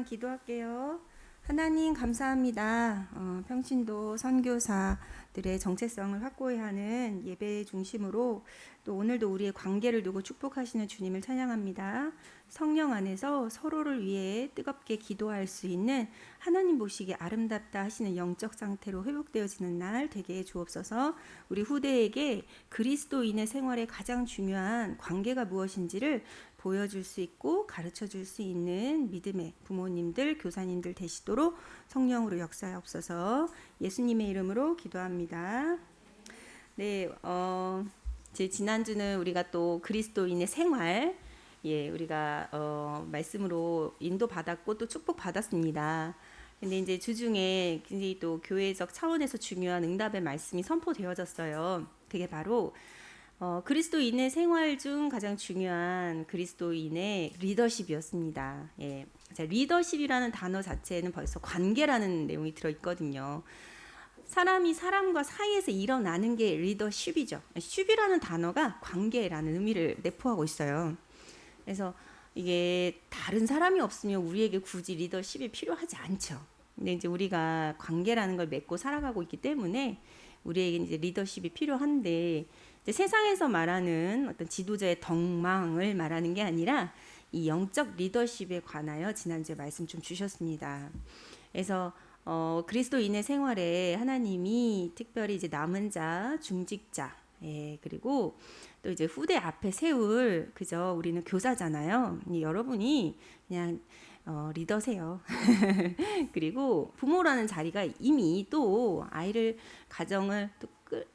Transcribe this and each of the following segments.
잠깐 기도할게요. 하나님 감사합니다. 평신도 선교사들의 정체성을 확고히 하는 예배 중심으로 또 오늘도 우리의 관계를 두고 축복하시는 주님을 찬양합니다. 성령 안에서 서로를 위해 뜨겁게 기도할 수 있는 하나님 보시기에 아름답다 하시는 영적 상태로 회복되어지는 날 되게 해 주옵소서. 우리 후대에게 그리스도인의 생활에 가장 중요한 관계가 무엇인지를 보여줄 수 있고 가르쳐 줄 수 있는 믿음의 부모님들, 교사님들 되시도록 성령으로 역사하옵소서. 예수님의 이름으로 기도합니다. 네, 지난주는 우리가 또 그리스도인의 생활, 우리가 말씀으로 인도 받았고 또 축복 받았습니다. 근데 이제 주중에 굉장히 또 교회적 차원에서 중요한 응답의 말씀이 선포되어졌어요. 그게 바로 그리스도인의 생활 중 가장 중요한 그리스도인의 리더십이었습니다. 자, 리더십이라는 단어 자체에는 벌써 관계라는 내용이 들어있거든요. 사람이 사람과 사이에서 일어나는 게 리더십이죠. 십이라는 단어가 관계라는 의미를 내포하고 있어요. 그래서 이게 다른 사람이 없으면 우리에게 굳이 리더십이 필요하지 않죠. 근데 이제 우리가 관계라는 걸 맺고 살아가고 있기 때문에 우리에게 이제 리더십이 필요한데, 이제 세상에서 말하는 어떤 지도자의 덕망을 말하는 게 아니라 이 영적 리더십에 관하여 지난주에 말씀 좀 주셨습니다. 그래서 그리스도인의 생활에 하나님이 특별히 이제 남은 자, 중직자, 그리고 또 이제 후대 앞에 세울, 그죠? 우리는 교사잖아요. 여러분이 그냥 리더세요. 그리고 부모라는 자리가 이미 또 아이를, 가정을 또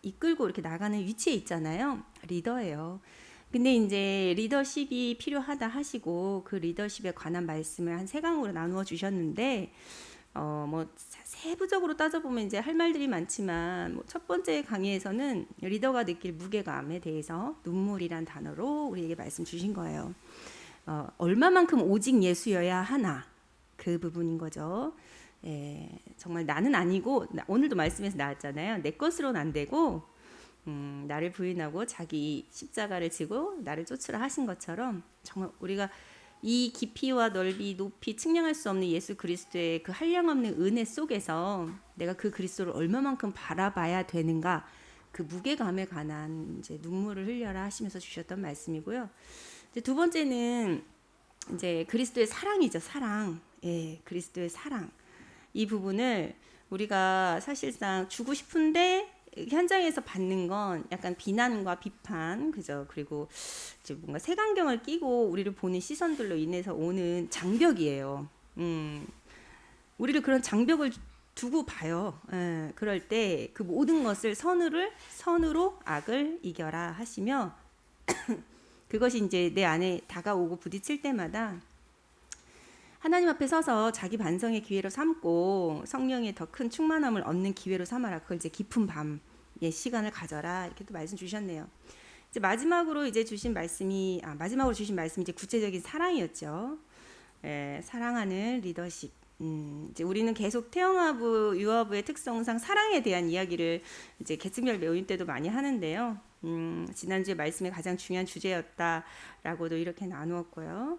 이끌고 이렇게 나가는 위치에 있잖아요. 리더예요. 근데 이제 리더십이 필요하다 하시고 그 리더십에 관한 말씀을 한 3강으로 나누어 주셨는데, 뭐 세부적으로 따져보면 이제 할 말들이 많지만, 첫 번째 강의에서는 리더가 느낄 무게감에 대해서 눈물이란 단어로 우리에게 말씀 주신 거예요. 얼마만큼 오직 예수여야 하나, 그 부분인 거죠. 정말 나는 아니고, 오늘도 말씀에서 나왔잖아요. 내 것으로는 안 되고 나를 부인하고 자기 십자가를 지고 나를 쫓으라 하신 것처럼, 정말 우리가 이 깊이와 넓이, 높이 측량할 수 없는 예수 그리스도의 그 한량없는 은혜 속에서 내가 그 그리스도를 얼마만큼 바라봐야 되는가, 그 무게감에 관한 이제 눈물을 흘려라 하시면서 주셨던 말씀이고요. 이제 두 번째는 이제 그리스도의 사랑이죠. 사랑. 그리스도의 사랑. 이 부분을 우리가 사실상 주고 싶은데 현장에서 받는 건 약간 비난과 비판, 그죠? 그리고 이제 뭔가 색안경을 끼고 우리를 보는 시선들로 인해서 오는 장벽이에요. 우리를 그런 장벽을 두고 봐요. 그럴 때 그 모든 것을 선으로 악을 이겨라 하시며 그것이 이제 내 안에 다가오고 부딪힐 때마다 하나님 앞에 서서 자기 반성의 기회로 삼고 성령의 더 큰 충만함을 얻는 기회로 삼아라. 그걸 이제 깊은 밤의 시간을 가져라. 이렇게 또 말씀 주셨네요. 이제 마지막으로 주신 말씀이 이제 구체적인 사랑이었죠. 사랑하는 리더십. 이제 우리는 계속 태영아부, 유아부의 특성상 사랑에 대한 이야기를 이제 계층별 메인 때도 많이 하는데요. 지난주에 말씀의 가장 중요한 주제였다라고도 이렇게 나누었고요.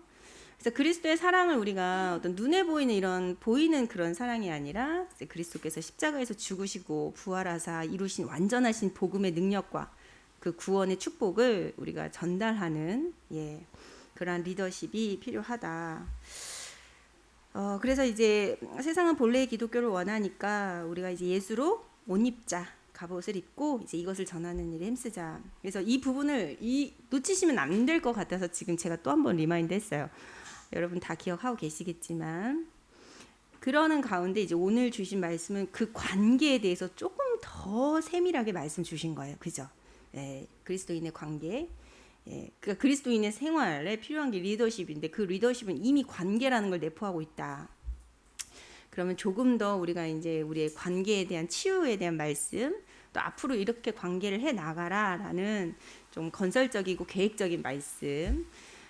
그래서 그리스도의 사랑을 우리가 어떤 눈에 보이는 그런 사랑이 아니라 그리스도께서 십자가에서 죽으시고 부활하사 이루신 완전하신 복음의 능력과 그 구원의 축복을 우리가 전달하는 그러한 리더십이 필요하다. 그래서 이제 세상은 본래의 기독교를 원하니까 우리가 이제 예수로 옷 입자, 갑옷을 입고 이제 이것을 전하는 일에 힘쓰자. 그래서 이 부분을 놓치시면 안 될 것 같아서 지금 제가 또 한 번 리마인드 했어요. 여러분 다 기억하고 계시겠지만, 그러는 가운데 이제 오늘 주신 말씀은 그 관계에 대해서 조금 더 세밀하게 말씀 주신 거예요. 그죠? 그리스도인의 관계. 그러니까 그리스도인의 생활에 필요한 게 리더십인데, 그 리더십은 이미 관계라는 걸 내포하고 있다. 그러면 조금 더 우리가 이제 우리의 관계에 대한 치유에 대한 말씀, 또 앞으로 이렇게 관계를 해 나가라라는 좀 건설적이고 계획적인 말씀,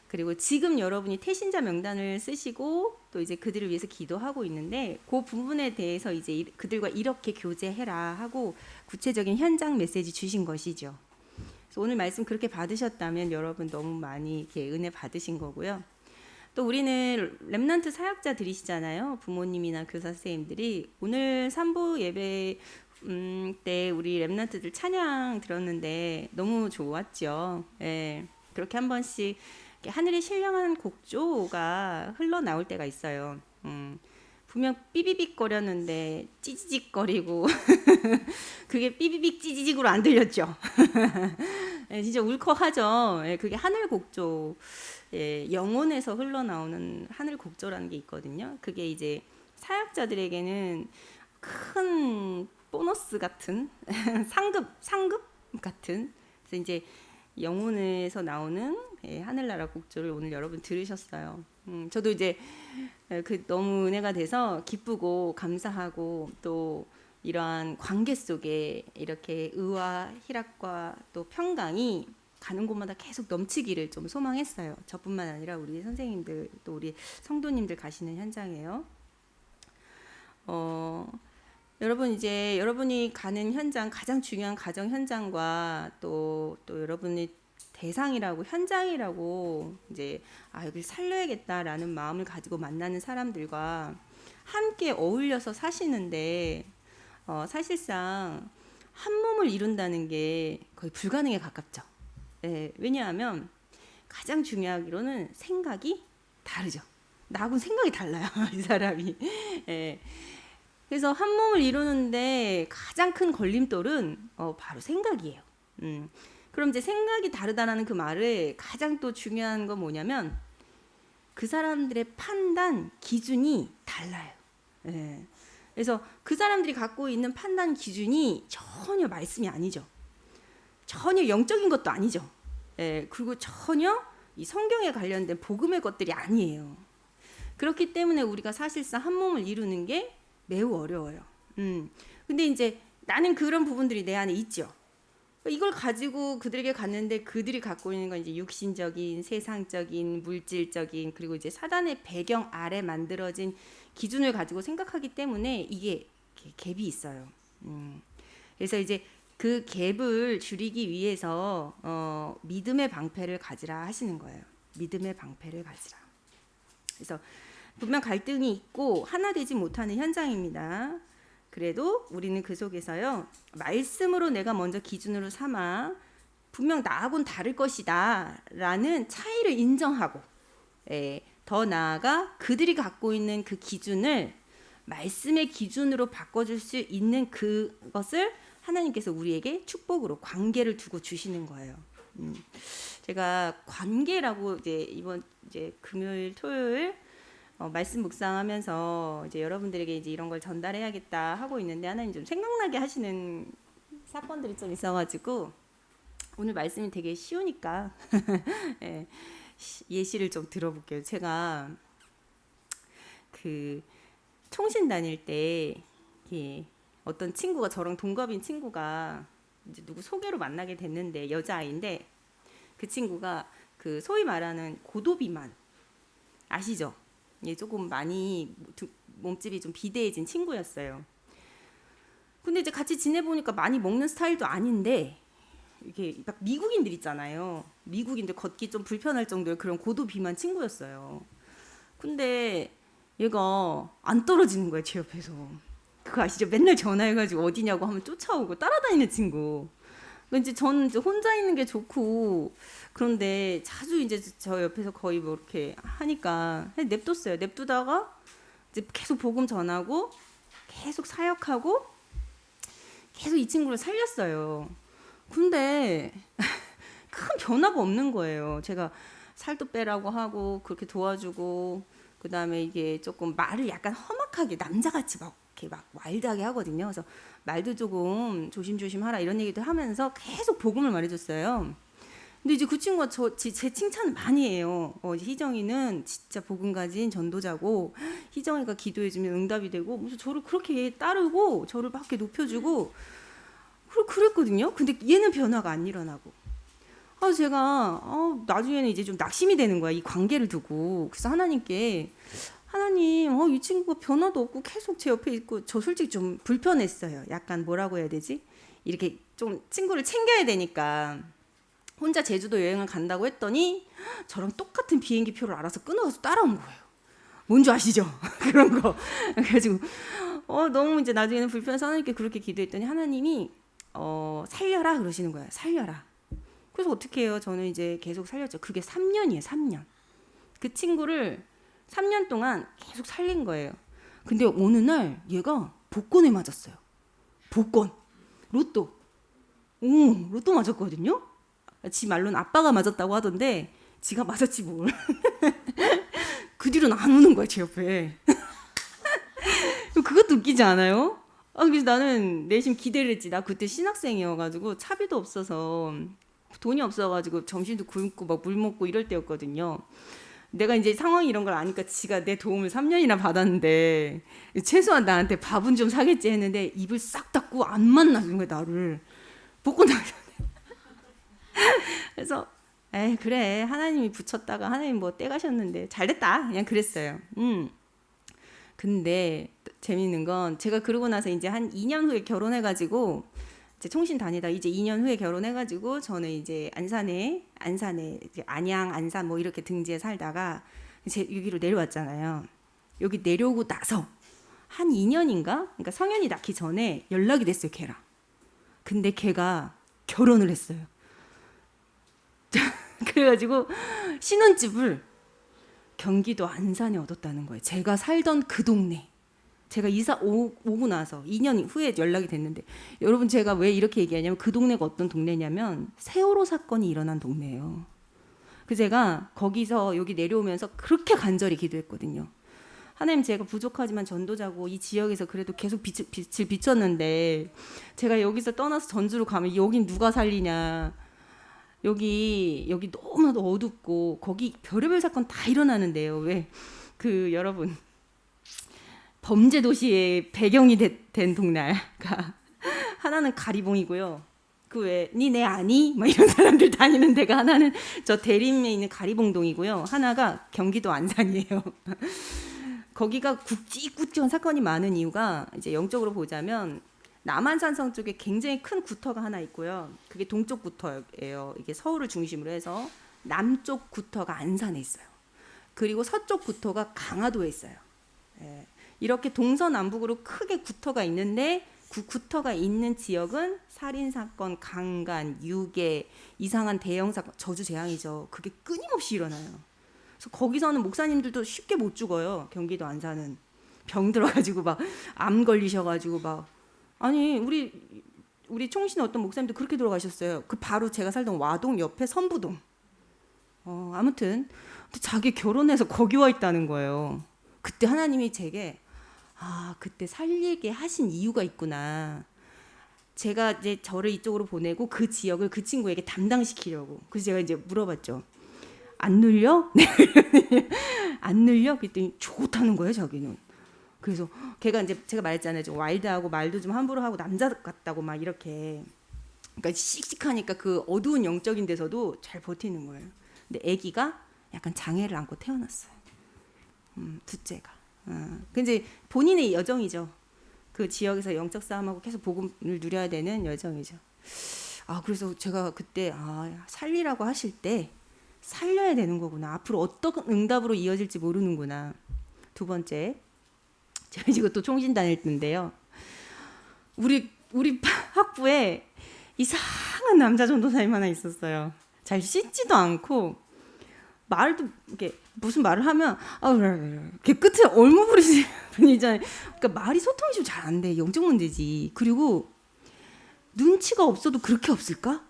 그리고 지금 여러분이 태신자 명단을 쓰시고 또 이제 그들을 위해서 기도하고 있는데, 그 부분에 대해서 이제 그들과 이렇게 교제해라 하고 구체적인 현장 메시지 주신 것이죠. 그래서 오늘 말씀 그렇게 받으셨다면 여러분 너무 많이 이렇게 은혜 받으신 거고요. 또 우리는 렘넌트 사역자들이시잖아요. 부모님이나 교사 선생님들이. 오늘 3부 예배 때 우리 렘넌트들 찬양 들었는데 너무 좋았죠. 예. 그렇게 한 번씩 하늘의 신령한 곡조가 흘러나올 때가 있어요. 분명 삐비빅 거렸는데 찌지직거리고 그게 삐비빅 찌지직으로 안 들렸죠. 예, 진짜 울컥하죠. 예, 그게 하늘 곡조, 예, 영혼에서 흘러나오는 하늘 곡조라는 게 있거든요. 그게 이제 사역자들에게는 큰 보너스 같은 상급 같은. 그래서 이제 영혼에서 나오는, 예, 하늘나라 곡조를 오늘 여러분 들으셨어요. 저도 이제 그 너무 은혜가 돼서 기쁘고 감사하고, 또 이러한 관계 속에 이렇게 의와 희락과 또 평강이 가는 곳마다 계속 넘치기를 좀 소망했어요. 저뿐만 아니라 우리 선생님들, 또 우리 성도님들 가시는 현장이에요. 여러분, 이제 여러분이 가는 현장, 가장 중요한 가정 현장과 또 여러분의 대상이라고, 현장이라고, 이제 여기 살려야겠다라는 마음을 가지고 만나는 사람들과 함께 어울려서 사시는데, 사실상 한 몸을 이룬다는 게 거의 불가능에 가깝죠. 예, 왜냐하면 가장 중요하기로는 생각이 다르죠. 나하고는 생각이 달라요, 이 사람이. 예. 그래서 한 몸을 이루는데 가장 큰 걸림돌은 바로 생각이에요. 그럼 이제 생각이 다르다라는 그 말을 가장 또 중요한 건 뭐냐면 그 사람들의 판단 기준이 달라요. 예. 그래서 그 사람들이 갖고 있는 판단 기준이 전혀 말씀이 아니죠. 전혀 영적인 것도 아니죠. 예. 그리고 전혀 이 성경에 관련된 복음의 것들이 아니에요. 그렇기 때문에 우리가 사실상 한 몸을 이루는 게 매우 어려워요. 근데 이제 나는 그런 부분들이 내 안에 있죠. 이걸 가지고 그들에게 갔는데 그들이 갖고 있는 건 이제 육신적인, 세상적인, 물질적인, 그리고 이제 사단의 배경 아래 만들어진 기준을 가지고 생각하기 때문에 이게 갭이 있어요. 그래서 이제 그 갭을 줄이기 위해서 믿음의 방패를 가지라 하시는 거예요. 믿음의 방패를 가지라. 그래서 분명 갈등이 있고 하나 되지 못하는 현장입니다. 그래도 우리는 그 속에서요, 말씀으로 내가 먼저 기준으로 삼아 분명 나하고는 다를 것이다 라는 차이를 인정하고, 더 나아가 그들이 갖고 있는 그 기준을 말씀의 기준으로 바꿔줄 수 있는 그것을 하나님께서 우리에게 축복으로 관계를 두고 주시는 거예요. 제가 관계라고 이번 금요일, 토요일 말씀 묵상하면서 이제 여러분들에게 이제 이런 걸 전달해야겠다 하고 있는데, 하나님 좀 생각나게 하시는 사건들이 좀 있어가지고 오늘 말씀이 되게 쉬우니까 예, 예시를 좀 들어볼게요. 제가 그 통신 다닐 때 어떤 친구가, 저랑 동갑인 친구가 이제 누구 소개로 만나게 됐는데 여자아이인데, 그 친구가 그 소위 말하는 고도비만 아시죠? 예, 조금 많이 몸집이 좀 비대해진 친구였어요. 근데 이제 같이 지내보니까 많이 먹는 스타일도 아닌데, 이게 막 미국인들 있잖아요. 미국인들 걷기 좀 불편할 정도의 그런 고도 비만 친구였어요. 근데 얘가 안 떨어지는 거예요, 제 옆에서. 그거 아시죠? 맨날 전화해가지고 어디냐고 하면 쫓아오고 따라다니는 친구. 이제 저는 이제 혼자 있는 게 좋고, 그런데 자주 이제 저 옆에서 거의 뭐 이렇게 하니까 냅뒀어요. 냅두다가 이제 계속 복음 전하고 계속 사역하고 계속 이 친구를 살렸어요. 근데 큰 변화가 없는 거예요. 제가 살도 빼라고 하고 그렇게 도와주고, 그 다음에 이게 조금 말을 약간 험악하게 남자같이 막 이렇게 막 와일드하게 하거든요. 그래서 말도 조금 조심조심 하라 이런 얘기도 하면서 계속 복음을 말해줬어요. 근데 이제 그 친구가 제 칭찬을 많이 해요. 희정이는 진짜 복음 가진 전도자고, 희정이가 기도해주면 응답이 되고, 무슨 저를 그렇게 따르고 저를 막 이렇게 높여주고 그랬거든요. 근데 얘는 변화가 안 일어나고. 제가 나중에는 이제 좀 낙심이 되는 거야, 이 관계를 두고. 그래서 하나님께, 하나님, 이 친구가 변화도 없고 계속 제 옆에 있고, 저 솔직히 좀 불편했어요. 약간 뭐라고 해야 되지? 이렇게 좀 친구를 챙겨야 되니까 혼자 제주도 여행을 간다고 했더니 저랑 똑같은 비행기 표를 알아서 끊어서 따라온 거예요. 뭔지 아시죠? 그런 거. 그래가지고 너무 이제 나중에는 불편해서 하나님께 그렇게 기도했더니 하나님이 살려라 그러시는 거예요. 살려라. 그래서 어떻게 해요? 저는 이제 계속 살렸죠. 그게 3년이에요. 3년. 그 친구를 3년 동안 계속 살린 거예요. 근데 어느 날 얘가 복권에 맞았어요. 복권. 로또. 로또 맞았거든요. 지 말로는 아빠가 맞았다고 하던데 지가 맞았지 뭘. 그 뒤로는 안 오는 거야 제 옆에. 그것도 웃기지 않아요? 그래서 나는 내심 기대를 했지. 나 그때 신학생이어가지고 차비도 없어서 돈이 없어가지고 점심도 굶고 막 물 먹고 이럴 때였거든요. 내가 이제 상황이 이런 걸 아니까 지가 내 도움을 3년이나 받았는데 최소한 나한테 밥은 좀 사겠지 했는데 입을 싹 닫고 안 만나는 거야 나를. 복권 당첨. 그래서 에이 그래 하나님이 붙였다가 하나님 뭐 떼가셨는데 잘됐다 그냥 그랬어요. 근데 재밌는 건 제가 그러고 나서 이제 한 2년 후에 결혼해가지고 이제 총신 다니다 이제 2년 후에 결혼해가지고 저는 이제 안산에 이제 안양 안산 뭐 이렇게 등지에 살다가 이제 여기로 내려왔잖아요. 여기 내려오고 나서 한 2년인가 그러니까 성현이 낳기 전에 연락이 됐어요 걔랑. 근데 걔가 결혼을 했어요. 그래가지고 신혼집을 경기도 안산에 얻었다는 거예요. 제가 살던 그 동네. 제가 이사 오고 나서 2년 후에 연락이 됐는데 여러분 제가 왜 이렇게 얘기하냐면 그 동네가 어떤 동네냐면 세월호 사건이 일어난 동네예요. 그래서 제가 거기서 여기 내려오면서 그렇게 간절히 기도했거든요. 하나님 제가 부족하지만 전도자고 이 지역에서 그래도 계속 빛을 비췄는데 제가 여기서 떠나서 전주로 가면 여긴 누가 살리냐. 여기 너무나도 어둡고 거기 별의별 사건 다 일어나는데요. 왜 그 여러분 범죄 도시의 배경이 된 동네가 하나는 가리봉이고요. 그 외에 니네 아니? 뭐 이런 사람들 다니는 데가 하나는 저 대림에 있는 가리봉동이고요. 하나가 경기도 안산이에요. 거기가 굵직굵직한 사건이 많은 이유가 이제 영적으로 보자면 남한산성 쪽에 굉장히 큰 구터가 하나 있고요. 그게 동쪽 구터예요. 이게 서울을 중심으로 해서 남쪽 구터가 안산에 있어요. 그리고 서쪽 구터가 강화도에 있어요. 예. 이렇게 동서남북으로 크게 구터가 있는데 그 구터가 있는 지역은 살인사건, 강간, 유괴, 이상한 대형사건, 저주재앙이죠. 그게 끊임없이 일어나요. 그래서 거기서는 목사님들도 쉽게 못 죽어요. 경기도 안산은. 병 들어가지고 막 암 걸리셔가지고 막 아니 우리 총신 어떤 목사님도 그렇게 돌아가셨어요. 그 바로 제가 살던 와동 옆에 선부동. 아무튼 자기 결혼해서 거기 와 있다는 거예요. 그때 하나님이 제게 그때 살리게 하신 이유가 있구나. 제가 이제 저를 이쪽으로 보내고 그 지역을 그 친구에게 담당시키려고. 그래서 제가 이제 물어봤죠. 안 눌려? 네. 안 눌려? 그랬더니 좋다는 거예요, 자기는. 그래서 걔가 이제 제가 말했잖아요. 좀 와일드하고 말도 좀 함부로 하고 남자 같다고 막 이렇게. 그러니까 씩씩하니까 그 어두운 영적인 데서도 잘 버티는 거예요. 근데 아기가 약간 장애를 안고 태어났어요. 둘째가. 근데 본인의 여정이죠. 그 지역에서 영적 싸움하고 계속 복음을 누려야 되는 여정이죠. 그래서 제가 그때 살리라고 하실 때 살려야 되는 거구나. 앞으로 어떤 응답으로 이어질지 모르는구나. 두 번째, 제가 지금 또 총신 다닐 때인데요. 우리 학부에 이상한 남자 전도사님 하나 있었어요. 잘 씻지도 않고 말도 이렇게 무슨 말을 하면 이렇게 끝에 얼무부리시는 분이잖아요. 그러니까 말이 소통이 좀 잘 안 돼. 영적 문제지. 그리고 눈치가 없어도 그렇게 없을까?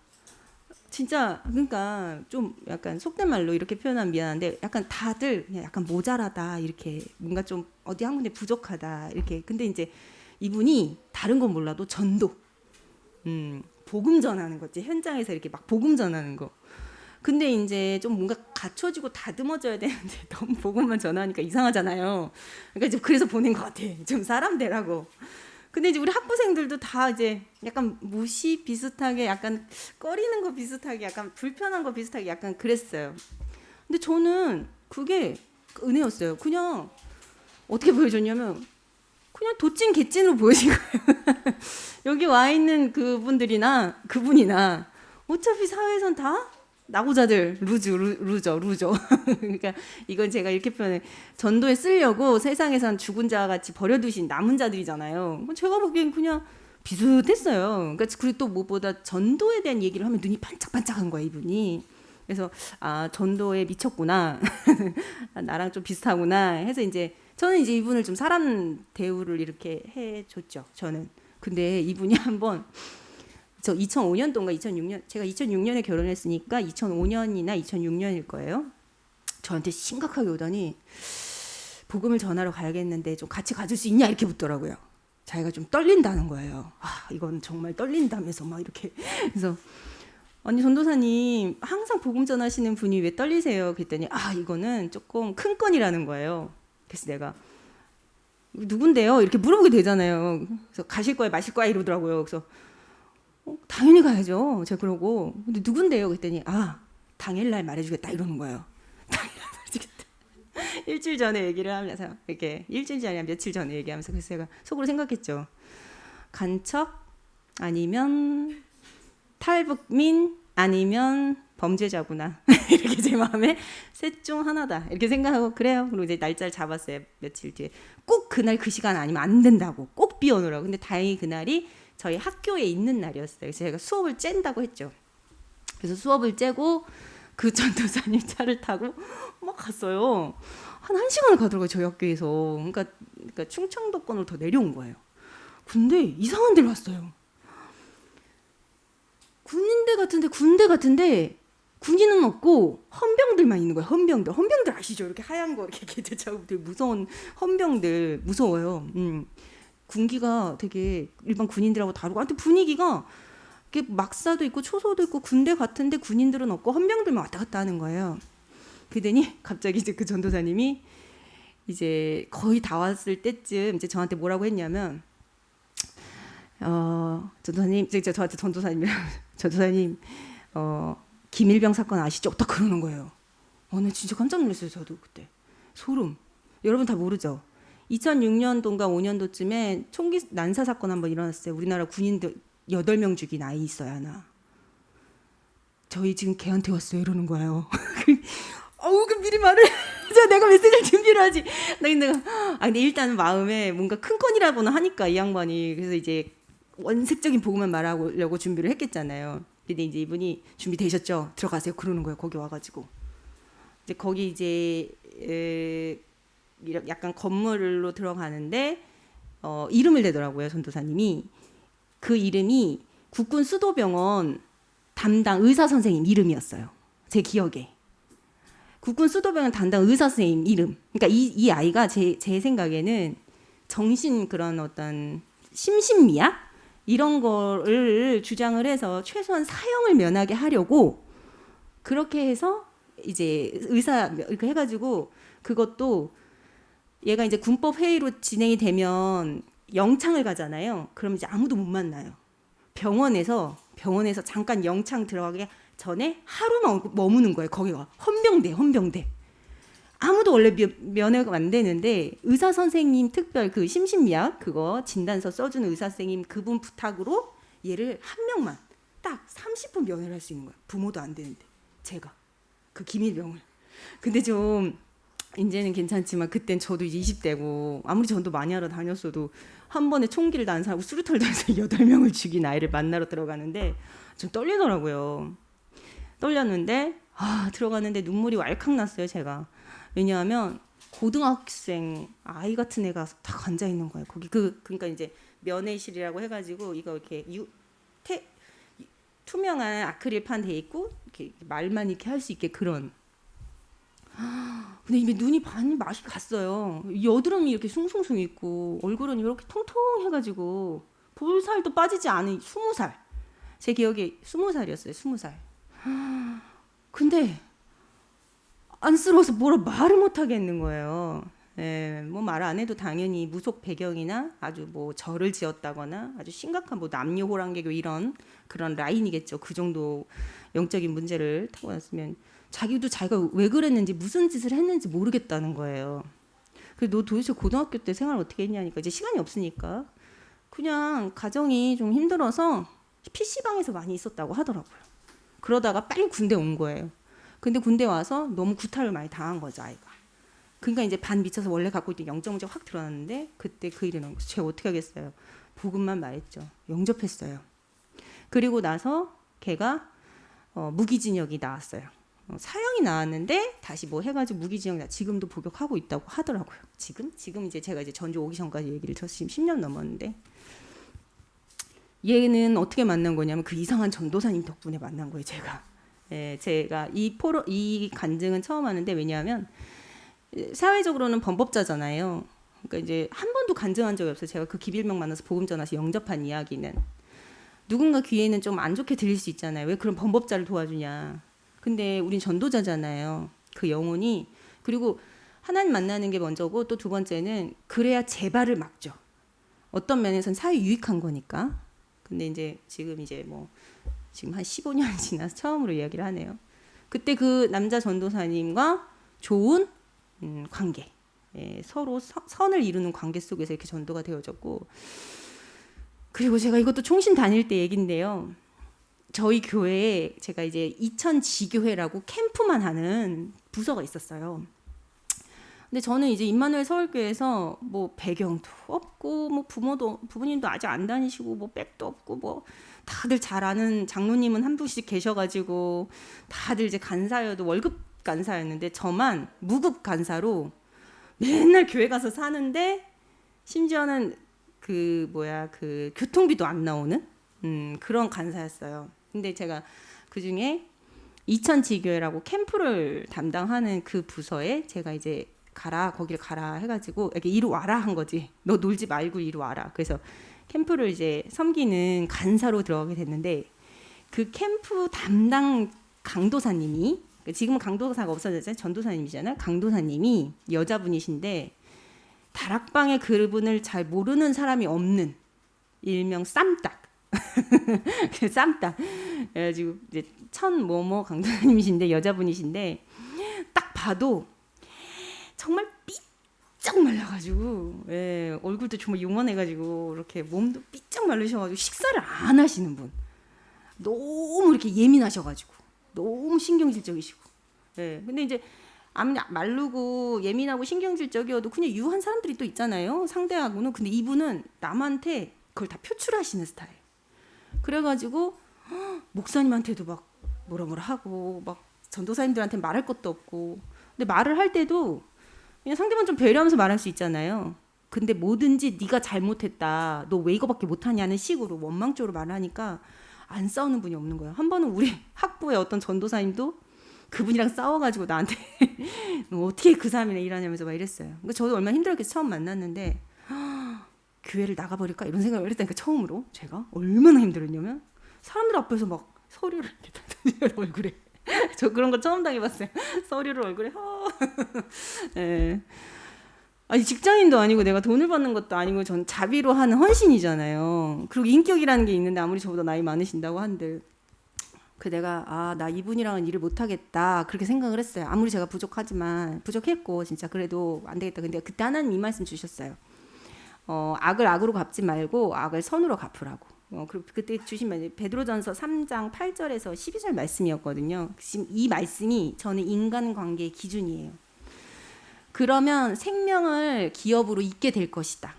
진짜 그러니까 좀 약간 속된 말로 이렇게 표현하면 미안한데 약간 다들 그냥 약간 모자라다 이렇게 뭔가 좀 어디 한 군데 부족하다 이렇게. 근데 이제 이분이 다른 건 몰라도 전도, 복음 전하는 거지. 현장에서 이렇게 막 복음 전하는 거. 근데 이제 좀 뭔가 갖춰지고 다듬어져야 되는데 너무 복음만 전하니까 이상하잖아요. 그러니까 이제 그래서 보낸 것 같아. 좀 사람 되라고. 근데 이제 우리 학부생들도 다 이제 약간 무시 비슷하게 약간 꺼리는 거 비슷하게 약간 불편한 거 비슷하게 약간 그랬어요. 근데 저는 그게 은혜였어요. 그냥 어떻게 보여줬냐면 그냥 도찐 개찐으로 보여진 거예요. 여기 와 있는 그분이나 어차피 사회에선 다 나고자들 루저. 그러니까 이건 제가 이렇게 표현해. 전도에 쓰려고 세상에선 죽은 자 같이 버려두신 남은 자들이잖아요. 제가 보기엔 그냥 비슷했어요. 그러니까 그리고 또 무엇보다 전도에 대한 얘기를 하면 눈이 반짝반짝한 거야 이분이. 그래서 아 전도에 미쳤구나. 나랑 좀 비슷하구나 해서 이제 저는 이제 이분을 좀 사람 대우를 이렇게 해줬죠. 저는. 근데 이분이 한번 저 2005년도인가 2006년 제가 2006년에 결혼했으니까 2005년이나 2006년일 거예요. 저한테 심각하게 오더니 복음을 전하러 가야겠는데 좀 같이 가줄 수 있냐 이렇게 묻더라고요. 자기가 좀 떨린다는 거예요. 아 이건 정말 떨린다면서 막 이렇게. 그래서 아니 전도사님 항상 복음 전하시는 분이 왜 떨리세요? 그랬더니 아 이거는 조금 큰 건이라는 거예요. 그래서 내가 누군데요? 이렇게 물어보게 되잖아요. 그래서 가실 거야 마실 거야 이러더라고요. 그래서 당연히 가야죠. 제가 그러고 근데 누군데요? 그랬더니 아 당일날 말해주겠다 이러는 거예요. 당일날 말해주겠다. 일주일 전에 얘기를 하면서 이렇게 일주일 전이 아니라 며칠 전에 얘기하면서 그래서 제가 속으로 생각했죠. 간첩 아니면 탈북민 아니면 범죄자구나. 이렇게 제 마음에 셋 중 하나다. 이렇게 생각하고 그래요. 그리고 이제 날짜를 잡았어요. 며칠 뒤에. 꼭 그날 그 시간 아니면 안 된다고. 꼭 비워놓으라고. 근데 다행히 그날이 저희 학교에 있는 날이었어요. 그래서 제가 수업을 쨘다고 했죠. 그래서 수업을 째고 그 전도사님 차를 타고 막 갔어요. 한 1시간을 가더라고요. 저희 학교에서. 그러니까 충청도권으로 더 내려온 거예요. 근데 이상한 데를 왔어요. 군대 같은데 군인은 없고 헌병들만 있는 거예요. 헌병들 아시죠? 이렇게 하얀 거 이렇게 대차고 되게 무서운 헌병들 무서워요. 군기가 되게 일반 군인들하고 다르고, 하여튼 분위기가 막사도 있고 초소도 있고 군대 같은데 군인들은 없고 헌병들만 왔다 갔다 하는 거예요. 그러더니 갑자기 이제 그 전도사님이 이제 거의 다 왔을 때쯤 이제 저한테 뭐라고 했냐면, 전도사님, 이제 저한테 전도사님, 김일병 사건 아시죠? 딱 그러는 거예요. 나 진짜 깜짝 놀랐어요. 저도 그때 소름. 여러분 다 모르죠? 2006년도인가 5년도쯤에 총기 난사 사건 한번 일어났어요. 우리나라 군인들 8명 죽인 아이 있어요 하나. 저희 지금 걔한테 왔어요 이러는 거예요. 그 미리 말을 내가 메시지를 준비를 하지. 근데 일단은 마음에 뭔가 큰 건이라고는 하니까 이 양반이. 그래서 이제 원색적인 복음만 말하려고 준비를 했겠잖아요. 근데 이제 이분이 준비되셨죠? 들어가세요 그러는 거예요. 거기 와가지고 이제 거기 이제 약간 건물로 들어가는데 이름을 대더라고요. 전도사님이. 그 이름이 국군 수도병원 담당 의사 선생님 이름이었어요. 제 기억에. 국군 수도병원 담당 의사 선생님 이름. 그러니까 이 아이가 제 생각에는 정신 그런 어떤 심신미약 이런 거를 주장을 해서 최소한 사형을 면하게 하려고 그렇게 해서 이제 의사 이렇게 해가지고, 그것도 얘가 이제 군법 회의로 진행이 되면 영창을 가잖아요. 그럼 이제 아무도 못 만나요. 병원에서 잠깐 영창 들어가기 전에 하루만 머무는 거예요. 거기가 헌병대. 아무도 원래 면회가 안 되는데 의사 선생님 특별 그 심신미약 그거 진단서 써주는 의사 선생님 그분 부탁으로 얘를 한 명만 딱 30분 면회를 할 수 있는 거예요. 부모도 안 되는데 제가 그 김일병을. 근데 좀 이제는 괜찮지만 그땐 저도 이제 20대고 아무리 전도 많이 하러 다녔어도 한 번에 총기를 난사하고 수류탄을 던져서 8명을 죽인 아이를 만나러 들어가는데 좀 떨리더라고요. 떨렸는데 들어가는데 눈물이 왈칵 났어요. 제가. 왜냐하면 고등학생 아이 같은 애가 딱 앉아 있는 거예요. 거기 그러니까 이제 면회실이라고 해가지고 이거 이렇게 투명한 아크릴판 돼 있고 이렇게 말만 이렇게 할 수 있게 그런. 근데 이미 눈이 반이 맛이 갔어요. 여드름이 이렇게 숭숭숭 있고 얼굴은 이렇게 통통해가지고 볼살도 빠지지 않은 20살. 제 기억에 20살이었어요. 20살. 근데 안쓰러워서 뭐라 말을 못 하겠는 거예요. 뭐 말 안 해도 당연히 무속 배경이나 아주 뭐 절을 지었다거나 아주 심각한 뭐 남녀 호랑개교 이런 그런 라인이겠죠. 그 정도 영적인 문제를 타고났으면 자기도 자기가 왜 그랬는지 무슨 짓을 했는지 모르겠다는 거예요. 그래서 너 도대체 고등학교 때 생활 어떻게 했냐니까 이제 시간이 없으니까 그냥 가정이 좀 힘들어서 PC방에서 많이 있었다고 하더라고요. 그러다가 빨리 군대 온 거예요. 근데 군대 와서 너무 구타를 많이 당한 거죠, 아이가. 그러니까 이제 반 미쳐서 원래 갖고 있던 영적 문제가 확 드러났는데 그때 그 일이 나온 거죠. 제가 어떻게 하겠어요. 복음만 말했죠. 영접했어요. 그리고 나서 걔가 무기징역이 나왔어요. 사형이 나왔는데 다시 뭐 해가지고 무기징역 지금도 복역하고 있다고 하더라고요. 지금 이제 제가 이제 전주 오기 전까지 얘기를 들었어요. 지금 10년 넘었는데 얘는 어떻게 만난 거냐면 그 이상한 전도사님 덕분에 만난 거예요. 제가 이 간증은 처음 하는데 왜냐하면 사회적으로는 범법자잖아요. 그러니까 이제 한 번도 간증한 적이 없어요. 제가 그 기빌명 만나서 복음 전해서 영접한 이야기는 누군가 귀에는 좀 안 좋게 들릴 수 있잖아요. 왜 그런 범법자를 도와주냐. 근데 우린 전도자잖아요. 그 영혼이. 그리고 하나님 만나는 게 먼저고 또 두 번째는 그래야 재발을 막죠. 어떤 면에서는 사회 유익한 거니까. 근데 이제 지금 한 15년 지나서 처음으로 이야기를 하네요. 그때 그 남자 전도사님과 좋은 관계, 서로 선을 이루는 관계 속에서 이렇게 전도가 되어졌고, 그리고 제가 이것도 총신 다닐 때 얘긴데요. 저희 교회에 제가 이제 이천 지교회라고 캠프만 하는 부서가 있었어요. 근데 저는 이제 임마누엘 서울교회에서 뭐 배경도 없고 뭐 부모님도 아직 안 다니시고 뭐 백도 없고 뭐 다들 잘 아는 장로님은 한 분씩 계셔가지고 다들 이제 간사여도 월급 간사였는데 저만 무급 간사로 맨날 교회 가서 사는데 심지어는 그 교통비도 안 나오는 그런 간사였어요. 근데 제가 그 중에 이천지교회라고 캠프를 담당하는 그 부서에 제가 이제 거기를 가라 해가지고 이렇게 이리 와라 한 거지. 너 놀지 말고 이리 와라. 그래서 캠프를 이제 섬기는 간사로 들어가게 됐는데 그 캠프 담당 강도사님이 지금은 강도사가 없어졌잖아요. 전도사님이잖아요. 강도사님이 여자분이신데 다락방에 그분을 잘 모르는 사람이 없는 일명 쌈딱. 쌈딱. 그래가지고 이제 천모모 강도사님이신데 여자분이신데 딱 봐도 정말 삐쩍 말라가지고 얼굴도 정말 요만해가지고 이렇게 몸도 삐쩍 말르셔가지고 식사를 안 하시는 분. 너무 이렇게 예민하셔가지고 너무 신경질적이시고. 근데 이제 아무리 마르고 예민하고 신경질적이어도 그냥 유한 사람들이 또 있잖아요. 상대하고는. 근데 이분은 남한테 그걸 다 표출하시는 스타일. 그래가지고 목사님한테도 막 뭐라 하고 막 전도사님들한테 말할 것도 없고. 근데 말을 할 때도 그냥 상대방 좀 배려하면서 말할 수 있잖아요. 근데 뭐든지 네가 잘못했다. 너 왜 이거밖에 못하냐는 식으로 원망적으로 말하니까 안 싸우는 분이 없는 거예요. 한 번은 우리 학부의 어떤 전도사님도 그분이랑 싸워가지고 나한테 너 어떻게 그 사람이랑 일하냐면서 막 이랬어요. 그러니까 저도 얼마나 힘들었겠어요. 처음 만났는데 교회를 나가버릴까 이런 생각을 했다니까. 처음으로 제가 얼마나 힘들었냐면 사람들 앞에서 막 서류를 이렇게 얼굴에 저 그런 거 처음 당해봤어요. 서류를 얼굴에 아니 직장인도 아니고 내가 돈을 받는 것도 아니고 전 자비로 하는 헌신이잖아요. 그리고 인격이라는 게 있는데 아무리 저보다 나이 많으신다고 한들 내가 나 이분이랑은 일을 못하겠다 그렇게 생각을 했어요. 아무리 제가 부족했고 진짜 그래도 안 되겠다. 근데 그때 하나님 이 말씀 주셨어요. 악을 악으로 갚지 말고 악을 선으로 갚으라고. 그리고 그때 주신 말씀 베드로전서 3장 8절에서 12절 말씀이었거든요. 지금 이 말씀이 저는 인간관계의 기준이에요. 그러면 생명을 기업으로 잇게 될 것이다.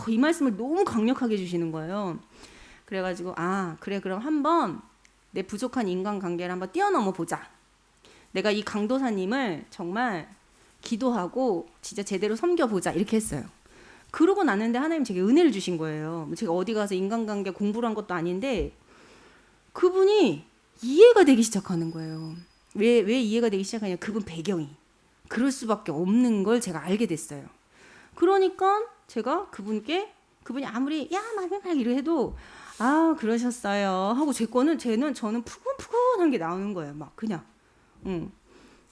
이 말씀을 너무 강력하게 주시는 거예요. 그래가지고 그래 그럼 한번 내 부족한 인간관계를 한번 뛰어넘어 보자. 내가 이 강도사님을 정말 기도하고 진짜 제대로 섬겨보자 이렇게 했어요. 그러고 났는데 하나님 제게 은혜를 주신 거예요. 제가 어디 가서 인간관계 공부를 한 것도 아닌데 그분이 이해가 되기 시작하는 거예요. 왜 이해가 되기 시작하냐. 그분 배경이. 그럴 수밖에 없는 걸 제가 알게 됐어요. 그러니까 제가 그분이 아무리 막 이래 해도 그러셨어요 하고 저는 푸근푸근한 게 나오는 거예요. 막 그냥.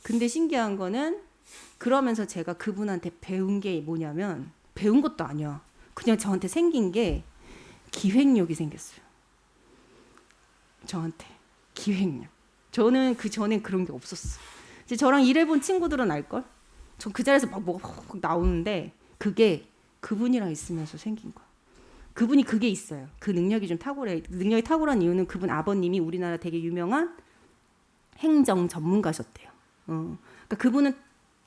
근데 신기한 거는 그러면서 제가 그분한테 배운 게 뭐냐면 배운 것도 아니야. 그냥 저한테 생긴 게 기획력이 생겼어요. 저한테 기획력. 저는 그 전엔 그런 게 없었어. 이제 저랑 일해본 친구들은 알걸? 전 그 자리에서 막 뭐가 나오는데 그게 그분이랑 있으면서 생긴 거야. 그분이 그게 있어요. 그 능력이 좀 탁월해. 능력이 탁월한 이유는 그분 아버님이 우리나라 되게 유명한 행정 전문가셨대요. 그러니까 그분은